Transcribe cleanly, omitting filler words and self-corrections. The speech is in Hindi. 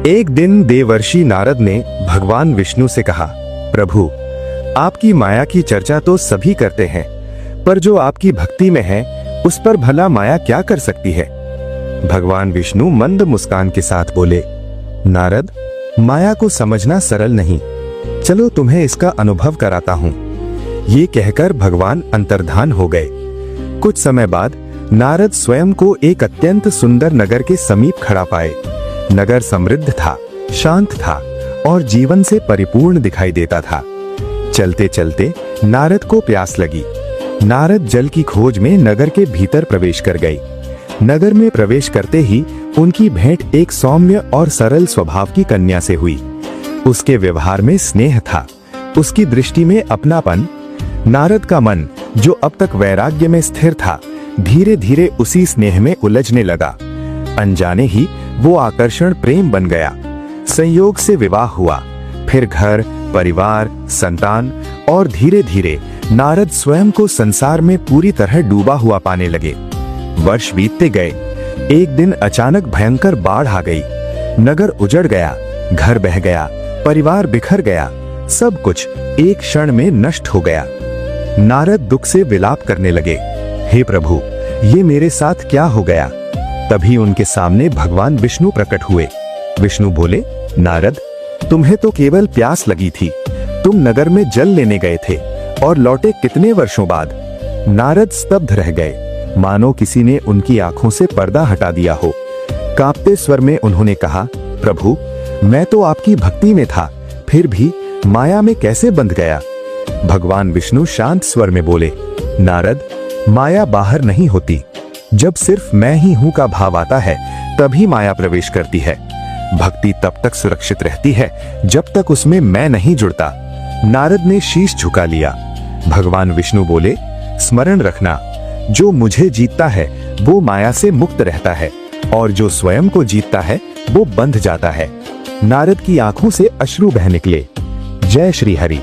एक दिन देवर्षि नारद ने भगवान विष्णु से कहा, प्रभु, आपकी माया की चर्चा तो सभी करते हैं, पर जो आपकी भक्ति में है उस पर भला माया क्या कर सकती है। भगवान विष्णु मंद मुस्कान के साथ बोले, नारद, माया को समझना सरल नहीं, चलो तुम्हें इसका अनुभव कराता हूँ। ये कहकर भगवान अंतर्धान हो गए। कुछ समय बाद नारद स्वयं को एक अत्यंत सुंदर नगर के समीप खड़ा पाए। नगर समृद्ध था, शांत था और जीवन से परिपूर्ण दिखाई देता था। चलते चलते नारद को प्यास लगी। नारद जल की खोज में नगर के भीतर प्रवेश कर गए। नगर में प्रवेश करते ही उनकी भेंट एक सौम्य और सरल स्वभाव की कन्या से हुई। उसके व्यवहार में स्नेह था, उसकी दृष्टि में अपनापन। नारद का मन, जो अब तक वैराग्य में स्थिर था, धीरे धीरे उसी स्नेह में उलझने लगा। अनजाने ही वो आकर्षण प्रेम बन गया। संयोग से विवाह हुआ, फिर घर, परिवार, संतान और धीरे धीरे नारद स्वयं को संसार में पूरी तरह डूबा हुआ पाने लगे। वर्ष बीतते गए। एक दिन अचानक भयंकर बाढ़ आ गई। नगर उजड़ गया, घर बह गया, परिवार बिखर गया, सब कुछ एक क्षण में नष्ट हो गया। नारद दुख से विलाप करने लगे, हे प्रभु, ये मेरे साथ क्या हो गया। तभी उनके सामने भगवान विष्णु प्रकट हुए। विष्णु बोले, नारद, तुम्हें तो केवल प्यास लगी थी, तुम नगर में जल लेने गए थे और लौटे कितने वर्षों बाद। नारद स्तब्ध रह गए, मानो किसी ने उनकी आंखों से पर्दा हटा दिया हो। कांपते स्वर में उन्होंने कहा, प्रभु, मैं तो आपकी भक्ति में था, फिर भी माया में कैसे बंध गया। भगवान विष्णु शांत स्वर में बोले, नारद, माया बाहर नहीं होती, जब सिर्फ मैं ही हूं का भाव आता है तभी माया प्रवेश करती है। भक्ति तब तक सुरक्षित रहती है जब तक उसमें मैं नहीं जुड़ता। नारद ने शीश झुका लिया। भगवान विष्णु बोले, स्मरण रखना, जो मुझे जीतता है वो माया से मुक्त रहता है और जो स्वयं को जीतता है वो बंध जाता है। नारद की आंखों से अश्रु बह निकले। जय श्री हरि।